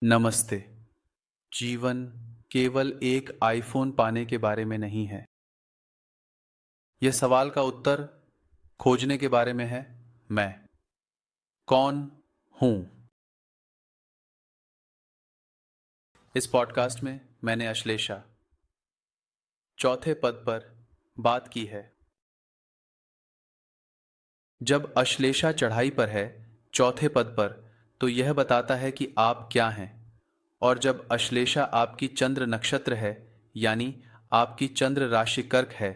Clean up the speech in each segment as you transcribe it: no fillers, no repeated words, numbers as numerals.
नमस्ते। जीवन केवल एक आईफोन पाने के बारे में नहीं है। यह सवाल का उत्तर खोजने के बारे में है। मैं कौन हूं? इस पॉडकास्ट में मैंने अश्लेषा चौथे पद पर बात की है। जब अश्लेषा चढ़ाई पर है चौथे पद पर, तो यह बताता है कि आप क्या हैं। और जब अश्लेषा आपकी चंद्र नक्षत्र है, यानी आपकी चंद्र राशि कर्क है,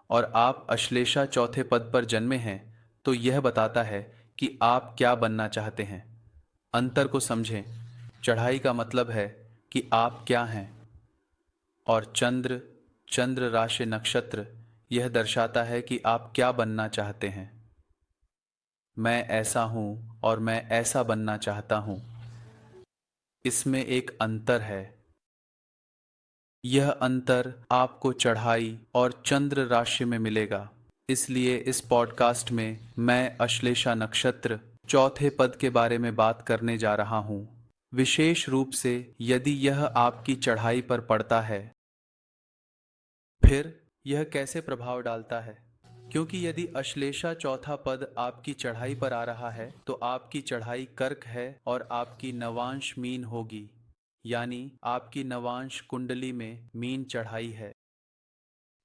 और आप अश्लेषा चौथे पद पर जन्मे हैं, तो यह बताता है कि आप क्या बनना चाहते हैं। अंतर को समझें। चढ़ाई का मतलब है कि आप क्या हैं, और चंद्र, चंद्र राशि नक्षत्र यह दर्शाता है कि आप क्या बनना चाहते हैं। मैं ऐसा हूं और मैं ऐसा बनना चाहता हूं। इसमें एक अंतर है। यह अंतर आपको चढ़ाई और चंद्र राशि में मिलेगा। इसलिए इस पॉडकास्ट में मैं अश्लेषा नक्षत्र चौथे पद के बारे में बात करने जा रहा हूं। विशेष रूप से यदि यह आपकी चढ़ाई पर पड़ता है। फिर यह कैसे प्रभाव डालता है? क्योंकि यदि अश्लेषा चौथा पद आपकी चढ़ाई पर आ रहा है, तो आपकी चढ़ाई कर्क है और आपकी नवांश मीन होगी, यानी आपकी नवांश कुंडली में मीन चढ़ाई है।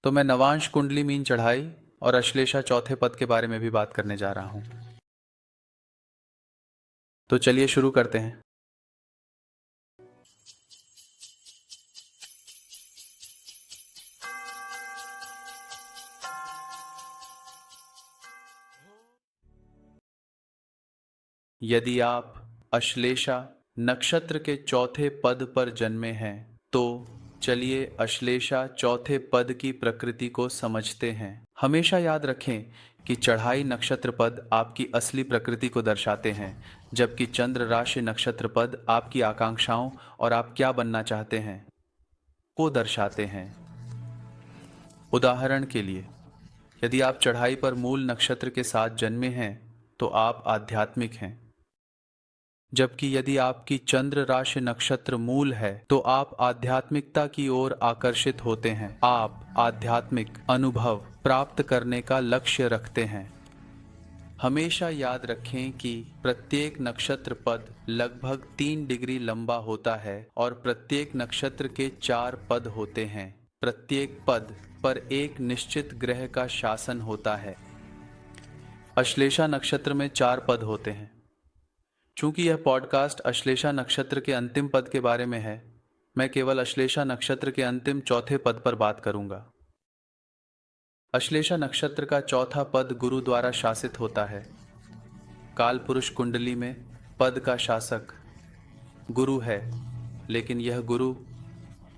तो मैं नवांश कुंडली मीन चढ़ाई और अश्लेषा चौथे पद के बारे में भी बात करने जा रहा हूं। तो चलिए शुरू करते हैं। यदि आप अश्लेषा नक्षत्र के चौथे पद पर जन्मे हैं, तो चलिए अश्लेषा चौथे पद की प्रकृति को समझते हैं। हमेशा याद रखें कि चढ़ाई नक्षत्र पद आपकी असली प्रकृति को दर्शाते हैं, जबकि चंद्र राशि नक्षत्र पद आपकी आकांक्षाओं और आप क्या बनना चाहते हैं को दर्शाते हैं। उदाहरण के लिए, यदि आप चढ़ाई पर मूल नक्षत्र के साथ जन्मे हैं, तो आप आध्यात्मिक हैं। जबकि यदि आपकी चंद्र राशि नक्षत्र मूल है, तो आप आध्यात्मिकता की ओर आकर्षित होते हैं। आप आध्यात्मिक अनुभव प्राप्त करने का लक्ष्य रखते हैं। हमेशा याद रखें कि प्रत्येक नक्षत्र पद लगभग 3 डिग्री लंबा होता है और प्रत्येक नक्षत्र के 4 पद होते हैं। प्रत्येक पद पर एक निश्चित ग्रह का शासन होता है। अश्लेषा नक्षत्र में 4 पद होते हैं। चूंकि यह पॉडकास्ट अश्लेषा नक्षत्र के अंतिम पद के बारे में है, मैं केवल अश्लेषा नक्षत्र के अंतिम चौथे पद पर बात करूंगा। अश्लेषा नक्षत्र का चौथा पद गुरु द्वारा शासित होता है। काल पुरुष कुंडली में पद का शासक गुरु है, लेकिन यह गुरु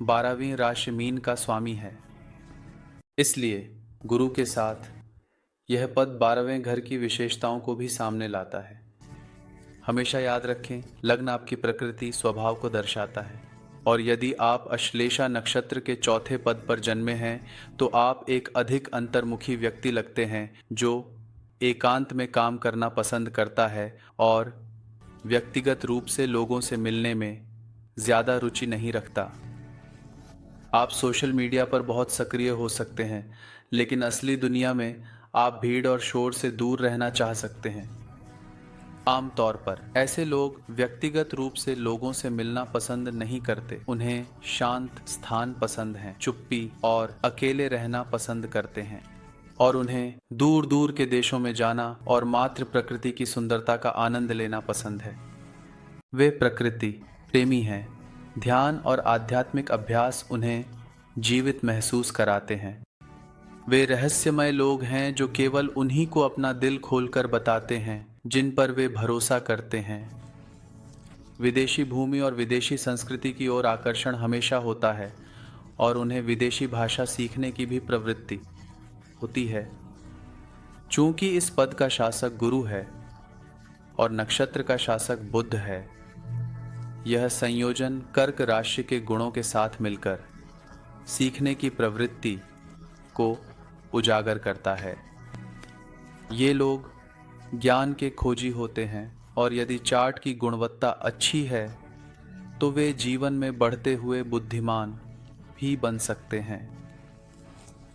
12वीं राशि मीन का स्वामी है। इसलिए गुरु के साथ यह पद 12वें घर की विशेषताओं को भी सामने लाता है। हमेशा याद रखें, लग्न आपकी प्रकृति स्वभाव को दर्शाता है, और यदि आप अश्लेषा नक्षत्र के चौथे पद पर जन्मे हैं, तो आप एक अधिक अंतर्मुखी व्यक्ति लगते हैं, जो एकांत में काम करना पसंद करता है और व्यक्तिगत रूप से लोगों से मिलने में ज़्यादा रुचि नहीं रखता। आप सोशल मीडिया पर बहुत सक्रिय हो सकते हैं, लेकिन असली दुनिया में आप भीड़ और शोर से दूर रहना चाह सकते हैं। आमतौर पर ऐसे लोग व्यक्तिगत रूप से लोगों से मिलना पसंद नहीं करते। उन्हें शांत स्थान पसंद हैं, चुप्पी और अकेले रहना पसंद करते हैं, और उन्हें दूर दूर के देशों में जाना और मात्र प्रकृति की सुंदरता का आनंद लेना पसंद है। वे प्रकृति प्रेमी हैं। ध्यान और आध्यात्मिक अभ्यास उन्हें जीवित महसूस कराते हैं। वे रहस्यमय लोग हैं जो केवल उन्हीं को अपना दिल खोलकर बताते हैं जिन पर वे भरोसा करते हैं। विदेशी भूमि और विदेशी संस्कृति की ओर आकर्षण हमेशा होता है, और उन्हें विदेशी भाषा सीखने की भी प्रवृत्ति होती है। चूंकि इस पद का शासक गुरु है और नक्षत्र का शासक बुध है, यह संयोजन कर्क राशि के गुणों के साथ मिलकर सीखने की प्रवृत्ति को उजागर करता है। ये लोग ज्ञान के खोजी होते हैं, और यदि चार्ट की गुणवत्ता अच्छी है तो वे जीवन में बढ़ते हुए बुद्धिमान भी बन सकते हैं।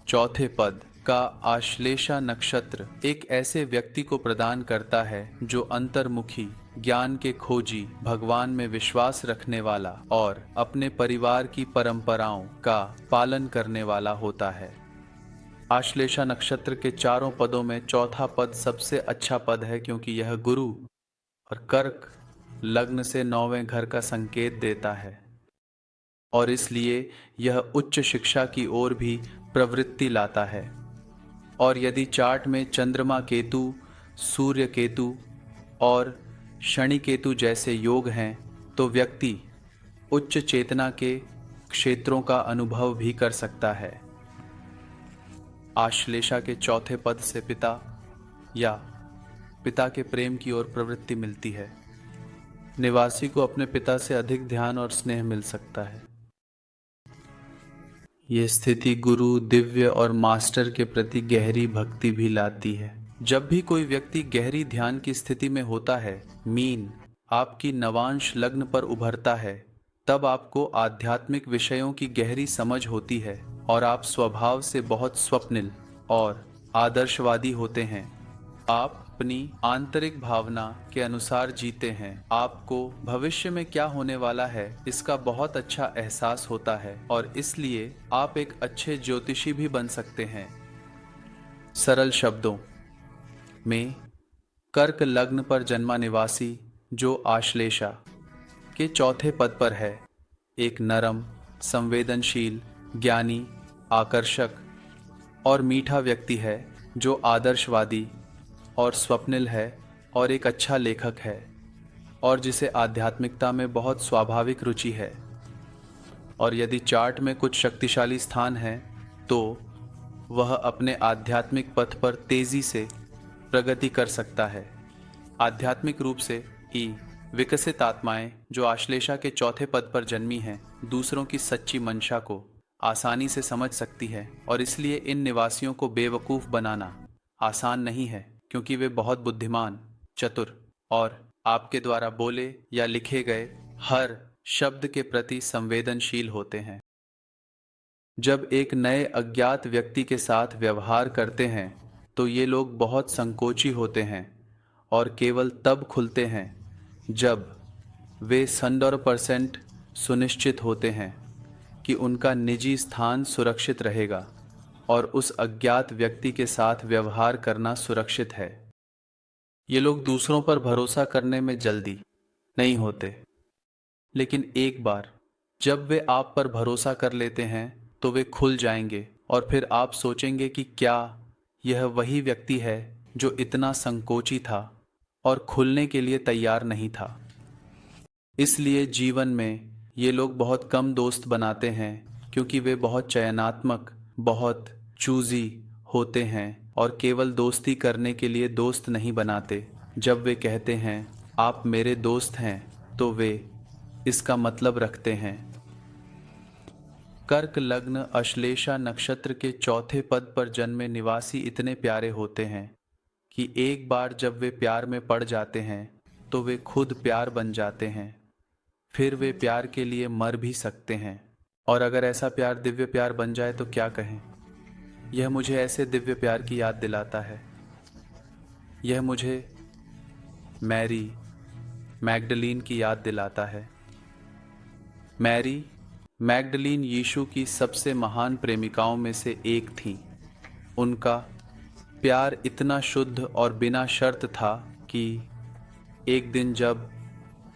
चौथे पद का आश्लेषा नक्षत्र एक ऐसे व्यक्ति को प्रदान करता है जो अंतर्मुखी, ज्ञान के खोजी, भगवान में विश्वास रखने वाला और अपने परिवार की परंपराओं का पालन करने वाला होता है। आश्लेषा नक्षत्र के चारों पदों में चौथा पद सबसे अच्छा पद है, क्योंकि यह गुरु और कर्क लग्न से 9वें घर का संकेत देता है और इसलिए यह उच्च शिक्षा की ओर भी प्रवृत्ति लाता है। और यदि चार्ट में चंद्रमा केतु, सूर्य केतु और शनि केतु जैसे योग हैं तो व्यक्ति उच्च चेतना के क्षेत्रों का अनुभव भी कर सकता है। आश्लेषा के चौथे पद से पिता या पिता के प्रेम की ओर प्रवृत्ति मिलती है। निवासी को अपने पिता से अधिक ध्यान और स्नेह मिल सकता है। ये स्थिति गुरु, दिव्य और मास्टर के प्रति गहरी भक्ति भी लाती है। जब भी कोई व्यक्ति गहरी ध्यान की स्थिति में होता है, मीन आपकी नवांश लग्न पर उभरता है, तब आपको आध्यात्मिक विषयों की गहरी समझ होती है और आप स्वभाव से बहुत स्वप्निल और आदर्शवादी होते हैं। आप अपनी आंतरिक भावना के अनुसार जीते हैं। आपको भविष्य में क्या होने वाला है इसका बहुत अच्छा एहसास होता है और इसलिए आप एक अच्छे ज्योतिषी भी बन सकते हैं। सरल शब्दों में, कर्क लग्न पर जन्मा निवासी जो आश्लेषा के चौथे पद पर है, एक नरम, संवेदनशील, ज्ञानी, आकर्षक और मीठा व्यक्ति है जो आदर्शवादी और स्वप्निल है और एक अच्छा लेखक है और जिसे आध्यात्मिकता में बहुत स्वाभाविक रुचि है। और यदि चार्ट में कुछ शक्तिशाली स्थान है तो वह अपने आध्यात्मिक पथ पर तेजी से प्रगति कर सकता है। आध्यात्मिक रूप से ही विकसित आत्माएं जो आश्लेषा के चौथे पद पर जन्मी हैं, दूसरों की सच्ची मंशा को आसानी से समझ सकती है और इसलिए इन निवासियों को बेवकूफ़ बनाना आसान नहीं है, क्योंकि वे बहुत बुद्धिमान, चतुर और आपके द्वारा बोले या लिखे गए हर शब्द के प्रति संवेदनशील होते हैं। जब एक नए अज्ञात व्यक्ति के साथ व्यवहार करते हैं तो ये लोग बहुत संकोची होते हैं और केवल तब खुलते हैं जब वे 100% सुनिश्चित होते हैं कि उनका निजी स्थान सुरक्षित रहेगा और उस अज्ञात व्यक्ति के साथ व्यवहार करना सुरक्षित है। ये लोग दूसरों पर भरोसा करने में जल्दी नहीं होते, लेकिन एक बार जब वे आप पर भरोसा कर लेते हैं तो वे खुल जाएंगे और फिर आप सोचेंगे कि क्या यह वही व्यक्ति है जो इतना संकोची था और खुलने के लिए तैयार नहीं था। इसलिए जीवन में ये लोग बहुत कम दोस्त बनाते हैं, क्योंकि वे बहुत चयनात्मक, बहुत चूजी होते हैं और केवल दोस्ती करने के लिए दोस्त नहीं बनाते। जब वे कहते हैं आप मेरे दोस्त हैं तो वे इसका मतलब रखते हैं। कर्क लग्न अश्लेषा नक्षत्र के चौथे पद पर जन्मे निवासी इतने प्यारे होते हैं कि एक बार जब वे प्यार में पड़ जाते हैं तो वे खुद प्यार बन जाते हैं। फिर वे प्यार के लिए मर भी सकते हैं, और अगर ऐसा प्यार दिव्य प्यार बन जाए तो क्या कहें। यह मुझे ऐसे दिव्य प्यार की याद दिलाता है। यह मुझे मैरी मैगडलीन की याद दिलाता है। मैरी मैगडलीन यीशु की सबसे महान प्रेमिकाओं में से एक थी। उनका प्यार इतना शुद्ध और बिना शर्त था कि एक दिन जब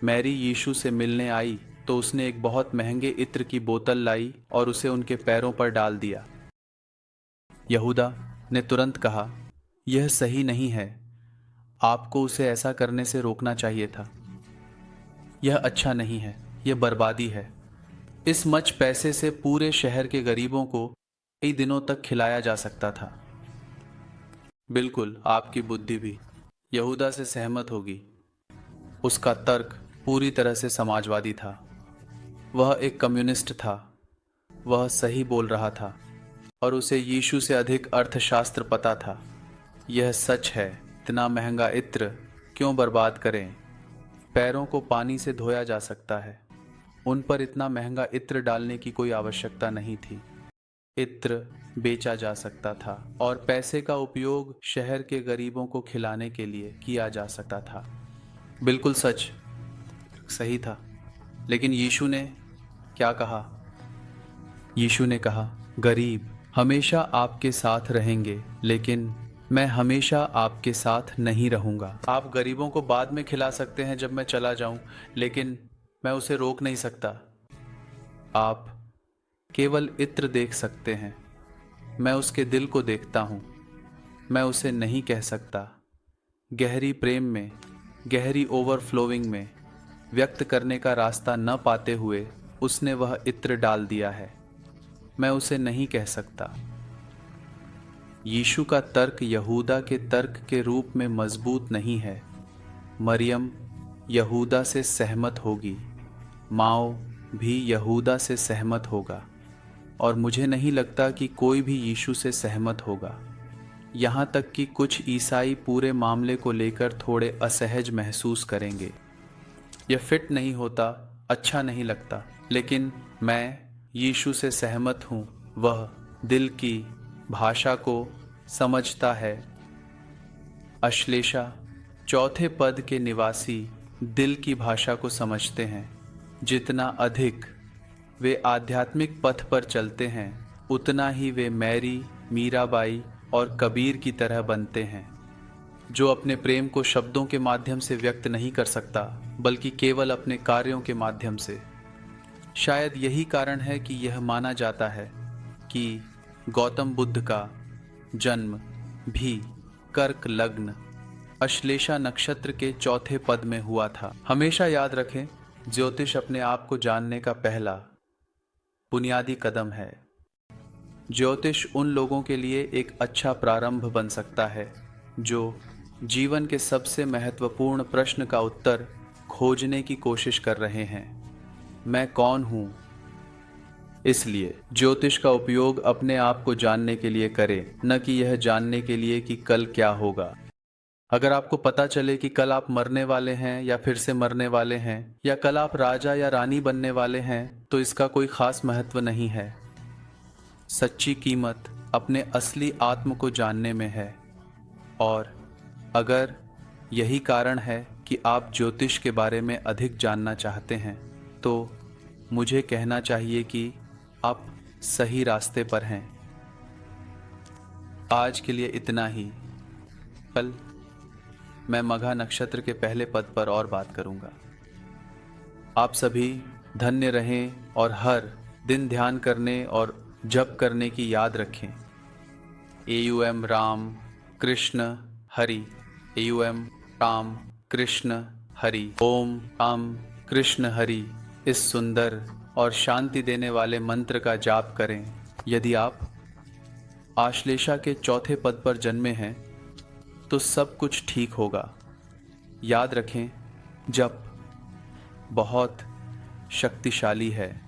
मैरी यीशु से मिलने आई तो उसने एक बहुत महंगे इत्र की बोतल लाई और उसे उनके पैरों पर डाल दिया। यहूदा ने तुरंत कहा, यह सही नहीं है, आपको उसे ऐसा करने से रोकना चाहिए था। यह अच्छा नहीं है, यह बर्बादी है। इस मच पैसे से पूरे शहर के गरीबों को कई दिनों तक खिलाया जा सकता था। बिल्कुल, आपकी बुद्धि भी यहूदा से सहमत होगी। उसका तर्क पूरी तरह से समाजवादी था। वह एक कम्युनिस्ट था। वह सही बोल रहा था और उसे यीशु से अधिक अर्थशास्त्र पता था। यह सच है, इतना महंगा इत्र क्यों बर्बाद करें? पैरों को पानी से धोया जा सकता है। उन पर इतना महंगा इत्र डालने की कोई आवश्यकता नहीं थी। इत्र बेचा जा सकता था और पैसे का उपयोग शहर के गरीबों को खिलाने के लिए किया जा सकता था। बिल्कुल सच, सही था। लेकिन यीशु ने क्या कहा? यीशु ने कहा, गरीब हमेशा आपके साथ रहेंगे, लेकिन मैं हमेशा आपके साथ नहीं रहूंगा। आप गरीबों को बाद में खिला सकते हैं जब मैं चला जाऊं, लेकिन मैं उसे रोक नहीं सकता। आप केवल इत्र देख सकते हैं, मैं उसके दिल को देखता हूं। मैं उसे नहीं कह सकता। गहरी प्रेम में, गहरी ओवरफ्लोइंग में व्यक्त करने का रास्ता न पाते हुए उसने वह इत्र डाल दिया है। मैं उसे नहीं कह सकता। यीशु का तर्क यहूदा के तर्क के रूप में मजबूत नहीं है। मरियम यहूदा से सहमत होगी, माओ भी यहूदा से सहमत होगा, और मुझे नहीं लगता कि कोई भी यीशु से सहमत होगा। यहाँ तक कि कुछ ईसाई पूरे मामले को लेकर थोड़े असहज महसूस करेंगे। यह फिट नहीं होता, अच्छा नहीं लगता, लेकिन मैं यीशु से सहमत हूँ। वह दिल की भाषा को समझता है। अश्लेषा चौथे पद के निवासी दिल की भाषा को समझते हैं। जितना अधिक वे आध्यात्मिक पथ पर चलते हैं, उतना ही वे मैरी, मीराबाई और कबीर की तरह बनते हैं, जो अपने प्रेम को शब्दों के माध्यम से व्यक्त नहीं कर सकता, बल्कि केवल अपने कार्यों के माध्यम से। शायद यही कारण है कि यह माना जाता है कि गौतम बुद्ध का जन्म भी कर्क लग्न अश्लेषा नक्षत्र के चौथे पद में हुआ था। हमेशा याद रखें, ज्योतिष अपने आप को जानने का पहला बुनियादी कदम है। ज्योतिष उन लोगों के लिए एक अच्छा प्रारंभ बन सकता है जो जीवन के सबसे महत्वपूर्ण प्रश्न का उत्तर खोजने की कोशिश कर रहे हैं। मैं कौन हूं? इसलिए ज्योतिष का उपयोग अपने आप को जानने के लिए करें, न कि यह जानने के लिए कि कल क्या होगा। अगर आपको पता चले कि कल आप मरने वाले हैं या फिर से मरने वाले हैं, या कल आप राजा या रानी बनने वाले हैं, तो इसका कोई खास महत्व नहीं है। सच्ची कीमत अपने असली आत्म को जानने में है। और अगर यही कारण है कि आप ज्योतिष के बारे में अधिक जानना चाहते हैं, तो मुझे कहना चाहिए कि आप सही रास्ते पर हैं। आज के लिए इतना ही। कल मैं मघा नक्षत्र के पहले पद पर और बात करूंगा। आप सभी धन्य रहें और हर दिन ध्यान करने और जप करने की याद रखें। AUM राम कृष्ण हरि। AUM राम कृष्ण हरि। ओम राम कृष्ण हरि इस सुंदर और शांति देने वाले मंत्र का जाप करें। यदि आप आश्लेषा के चौथे पद पर जन्मे हैं, तो सब कुछ ठीक होगा। याद रखें, जप बहुत शक्तिशाली है,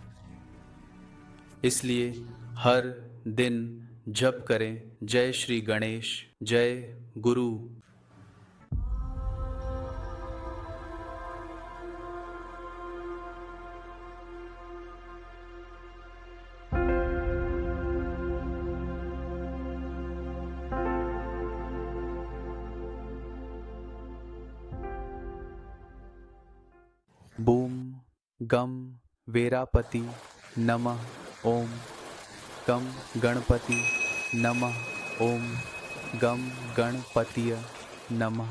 इसलिए हर दिन जप करें। जय श्री गणेश, जय गुरु। बूम गम वेरापति नमः ओम गम गणपति नमः ओम गम गणपतिय नमः।